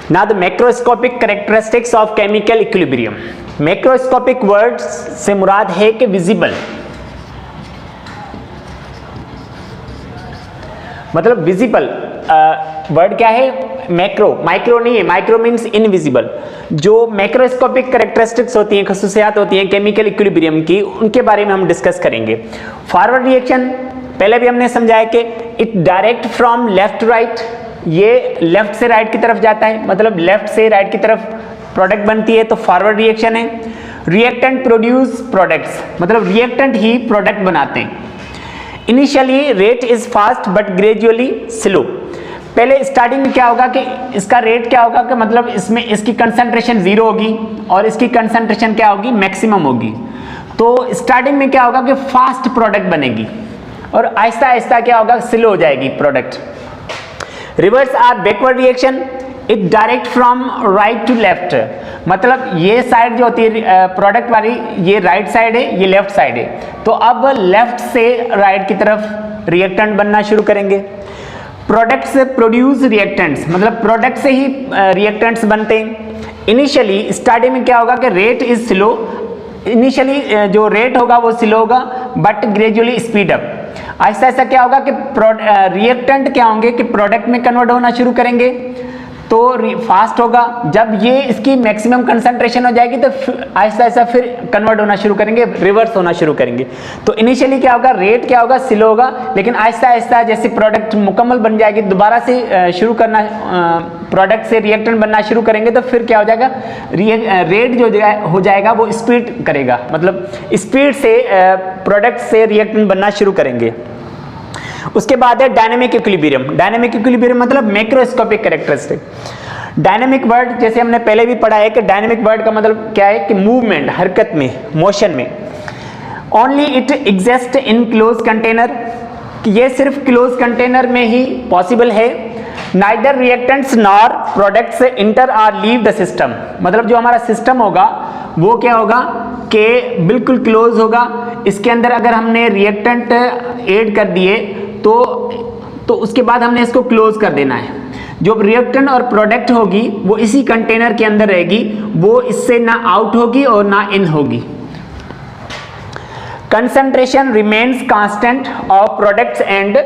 Now the macroscopic characteristics of chemical equilibrium. Macroscopic word से मुराद है कि विजिबल, मतलब विजिबल वर्ड क्या है, मैक्रो, माइक्रो नहीं है, माइक्रो मीन्स इनविजिबल। जो मैक्रोस्कोपिक कैरेक्टरिस्टिक्स होती हैं, खसूसियात होती हैं केमिकल इक्विलिब्रियम की, उनके बारे में हम डिस्कस करेंगे। फॉरवर्ड रिएक्शन पहले भी हमने समझाया कि it direct from left to right, ये लेफ्ट से राइट की तरफ जाता है, मतलब लेफ्ट से राइट की तरफ प्रोडक्ट बनती है, तो फॉरवर्ड रिएक्शन है। रिएक्टेंट प्रोड्यूस प्रोडक्ट्स, मतलब रिएक्टेंट ही प्रोडक्ट बनाते हैं। Initially rate is fast but gradually slow. पहले स्टार्टिंग में क्या होगा कि इसका रेट क्या होगा कि मतलब इसमें इसकी कंसंट्रेशन जीरो होगी और इसकी कंसंट्रेशन क्या होगी, मैक्सिमम होगी। तो स्टार्टिंग में क्या होगा कि फास्ट प्रोडक्ट बनेगी और आहिस्ता आहिस्ता क्या होगा, स्लो हो जाएगी product. Reverse or backward reaction, it direct from right to left, मतलब ये साइड जो होती है प्रोडक्ट वाली, ये राइट साइड है, ये लेफ्ट साइड है, तो अब लेफ्ट से राइट की तरफ रिएक्टेंट बनना शुरू करेंगे। प्रोडक्ट्स प्रोड्यूस रिएक्टेंट्स, मतलब प्रोडक्ट से ही रिएक्टेंट्स बनते हैं। इनिशियली स्टार्टिंग में क्या होगा कि रेट इज स्लो, इनिशियली जो रेट होगा वो स्लो होगा बट ग्रेजुअली स्पीड अप। ऐसा ऐसा क्या होगा कि रिएक्टेंट क्या होंगे कि प्रोडक्ट में कन्वर्ट होना शुरू करेंगे, तो फास्ट होगा। जब ये इसकी मैक्सिमम कंसंट्रेशन हो जाएगी तो ऐसा ऐसा फिर कन्वर्ट होना शुरू करेंगे, रिवर्स होना शुरू करेंगे। तो इनिशियली क्या होगा, रेट क्या होगा, स्लो होगा, लेकिन आहिस्ता आहिस्ता जैसे प्रोडक्ट मुकम्मल बन जाएगी, दोबारा से शुरू करना, प्रोडक्ट से रिएक्टेंट बनना शुरू करेंगे, तो फिर क्या हो जाएगा, रेट जो हो जाएगा वो स्पीड करेगा, मतलब स्पीड से प्रोडक्ट से रिएक्टेंट बनना शुरू करेंगे। उसके बाद है डायनेमिक इक्विलिब्रियम। डायनेमिक इक्विलिब्रियम मतलब मैक्रोस्कोपिक कैरेक्टरिस्टिक। डायनेमिक वर्ड जैसे हमने पहले भी पढ़ा है कि डायनेमिक वर्ड का मतलब क्या है कि मूवमेंट, हरकत में, मोशन में। Only it exist in close container, कि ये सिर्फ क्लोज कंटेनर में ही पॉसिबल है। Neither reactants nor products enter or leave the system, मतलब जो हमारा सिस्टम होगा वो क्या होगा कि बिल्कुल क्लोज होगा। इसके अंदर अगर हमने रिएक्टेंट ऐड कर दिए तो उसके बाद हमने इसको क्लोज कर देना है। जो रिएक्टेंट और प्रोडक्ट होगी वो इसी कंटेनर के अंदर रहेगी, वो इससे ना आउट होगी और ना इन होगी। Concentration remains constant of products and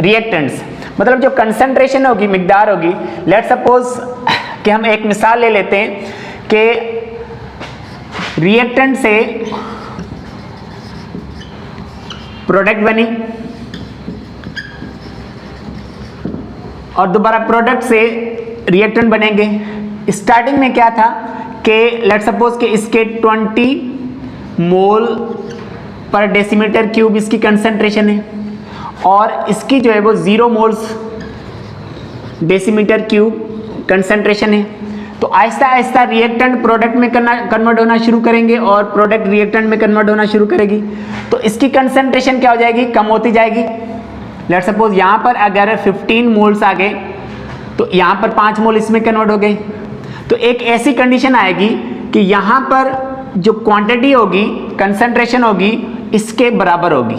reactants, मतलब जो कंसंट्रेशन होगी, मिकदार होगी। लेट्स सपोज कि हम एक मिसाल ले लेते हैं कि रिएक्टेंट से प्रोडक्ट बनी और दोबारा प्रोडक्ट से रिएक्टेंट बनेंगे। स्टार्टिंग में क्या था कि लेट्स सपोज कि इसके 20 मोल पर डेसीमीटर क्यूब इसकी कंसंट्रेशन है और इसकी जो है वो 0 मोल्स डेसीमीटर क्यूब कंसंट्रेशन है। तो आहिस्ता आहिस्ता रिएक्टेंट प्रोडक्ट में कन्वर्ट होना शुरू करेंगे और प्रोडक्ट रिएक्टेंट में कन्वर्ट होना शुरू करेगी, तो इसकी कंसंट्रेशन क्या हो जाएगी, कम होती जाएगी। लेट्स सपोज यहाँ पर अगर 15 मोल्स आ गए तो यहाँ पर 5 मोल इसमें कन्वर्ट हो गए। तो एक ऐसी कंडीशन आएगी कि यहाँ पर जो क्वांटिटी होगी, कंसंट्रेशन होगी, इसके बराबर होगी।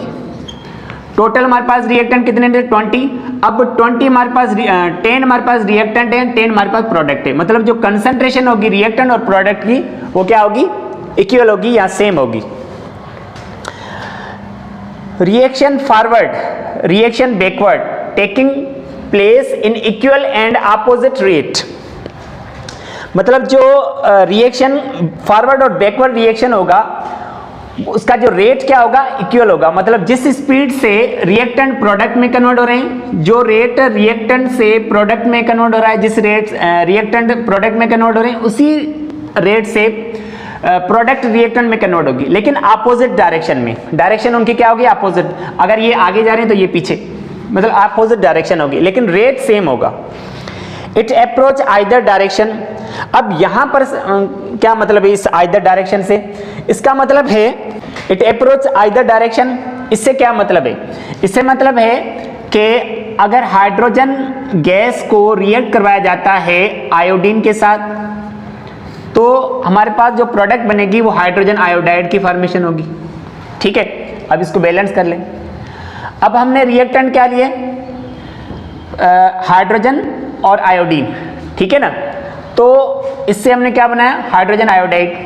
टोटल हमारे पास रिएक्टेंट कितने थे, 20। अब 20 हमारे पास 10 हमारे पास रिएक्टेंट है, 10 हमारे पास प्रोडक्ट है, मतलब जो कंसंट्रेशन होगी रिएक्टेंट और प्रोडक्ट की वो क्या होगी, इक्वल होगी या सेम होगी। Reaction forward, reaction backward taking place in equal and opposite rate, मतलब जो रिएक्शन फॉरवर्ड और बैकवर्ड रिएक्शन होगा उसका जो रेट क्या होगा, इक्वल होगा। मतलब जिस स्पीड से रिएक्टेंट प्रोडक्ट में कन्वर्ट हो रहे हैं, जो रेट रिएक्टेंट से प्रोडक्ट में कन्वर्ट हो रहा है, जिस रेट रिएक्टेंट प्रोडक्ट में कन्वर्ट हो रहे हैं, उसी रेट से प्रोडक्ट रिएक्टेंट में कन्वर्ट होगी, लेकिन अपोजिट डायरेक्शन में। डायरेक्शन उनकी क्या होगी, अपोजिट। अगर ये आगे जा रहे हैं तो ये पीछे, मतलब अपोजिट डायरेक्शन होगी, लेकिन रेट सेम होगा। इट अप्रोच आइदर डायरेक्शन, अब यहां पर क्या मतलब है इस आइदर डायरेक्शन से, इसका मतलब है इट अप्रोच आइदर डायरेक्शन। इससे क्या मतलब है, इससे मतलब है कि अगर हाइड्रोजन गैस को रिएक्ट करवाया जाता है आयोडीन के साथ, तो हमारे पास जो प्रोडक्ट बनेगी वो हाइड्रोजन आयोडाइड की फॉर्मेशन होगी। ठीक है, अब इसको बैलेंस कर लें। अब हमने रिएक्टेंट क्या लिए, हाइड्रोजन और आयोडीन। ठीक है ना। तो इससे हमने क्या बनाया, हाइड्रोजन आयोडाइड,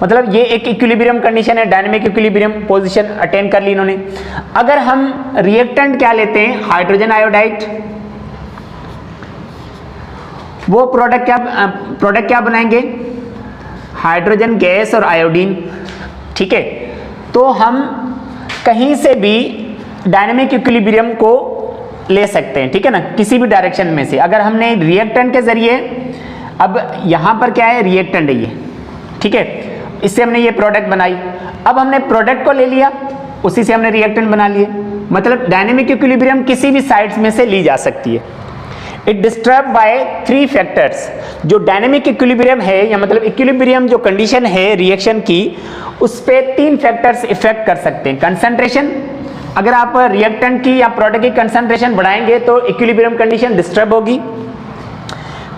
मतलब ये एक इक्विलिब्रियम कंडीशन है, डायनेमिक इक्विलिब्रियम पोजीशन अटेन कर ली इन्होंने। अगर हम रिएक्टेंट क्या लेते हैं, हाइड्रोजन आयोडाइड, वो प्रोडक्ट क्या बनाएंगे, हाइड्रोजन गैस और आयोडीन, ठीक है। तो हम कहीं से भी डायनेमिक इक्विलिब्रियम को ले सकते हैं, ठीक है ना, किसी भी डायरेक्शन में से। अगर हमने रिएक्टेंट के जरिए, अब यहां पर क्या है, रिएक्टेंट है ये, ठीक है, इससे हमने ये प्रोडक्ट बनाई, अब हमने प्रोडक्ट को ले लिया, उसी से हमने रिएक्टेंट बना लिए, मतलब डायनेमिक इक्विलिब्रियम किसी भी साइड्स में से ली जा सकती है। It disturb by 3 factors. जो डायनेमिक इक्विलिब्रियम है, या मतलब इक्विलिब्रियम जो कंडीशन है रिएक्शन की, उस पे 3 फैक्टर्स इफेक्ट कर सकते हैं। कंसंट्रेशन, अगर आप रिएक्टेंट की या प्रोडक्ट की कंसंट्रेशन बढ़ाएंगे तो इक्विलिब्रियम कंडीशन डिस्टर्ब होगी।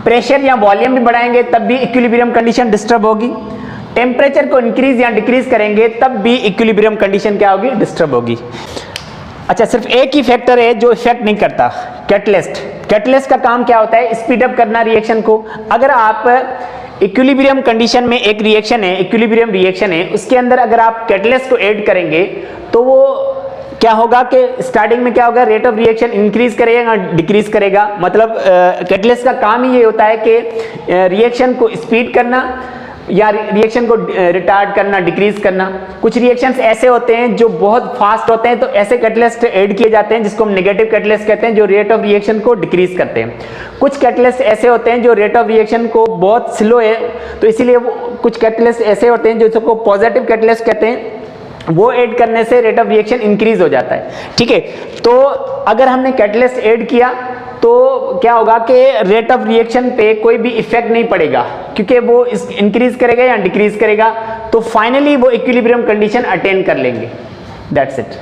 प्रेशर या वॉल्यूम भी बढ़ाएंगे तब भी इक्विलिब्रियम कंडीशन डिस्टर्ब होगी। टेम्परेचर को इंक्रीज या डिक्रीज करेंगे तब भी इक्विलिब्रियम कंडीशन क्या होगी, डिस्टर्ब होगी। अच्छा, सिर्फ एक ही फैक्टर है जो इफेक्ट नहीं करता, कैटलिस्ट। कैटलिस्ट का काम क्या होता है, स्पीड अप करना रिएक्शन को। अगर आप इक्विलिब्रियम कंडीशन में एक रिएक्शन है, इक्विलिब्रियम रिएक्शन है, उसके अंदर अगर आप कैटलिस्ट को ऐड करेंगे तो वो क्या होगा कि स्टार्टिंग में क्या होगा, रेट ऑफ रिएक्शन इंक्रीज करेगा, डिक्रीज करेगा। मतलब कैटलिस्ट का काम ही ये होता है कि रिएक्शन को स्पीड करना या रिएक्शन को रिटार्ड करना, डिक्रीज करना। कुछ रिएक्शंस ऐसे होते हैं जो बहुत फास्ट होते हैं, तो ऐसे कैटलिस्ट ऐड किए जाते हैं जिसको हम नेगेटिव कैटलिस्ट कहते हैं, जो रेट ऑफ रिएक्शन को डिक्रीज करते हैं। कुछ कैटलिस्ट ऐसे होते हैं जो रेट ऑफ रिएक्शन को बहुत स्लो है, तो इसीलिए कुछ कैटलिस्ट ऐसे होते हैं जिसको पॉजिटिव कैटलिस्ट कहते हैं, वो ऐड करने से रेट ऑफ रिएक्शन इंक्रीज हो जाता है, ठीक है। तो अगर हमने कैटलिस्ट ऐड किया तो क्या होगा कि रेट ऑफ रिएक्शन पे कोई भी इफेक्ट नहीं पड़ेगा, क्योंकि वो इंक्रीज करेगा या डिक्रीज करेगा, तो फाइनली वो इक्विलिब्रियम कंडीशन अटेन कर लेंगे। That's it.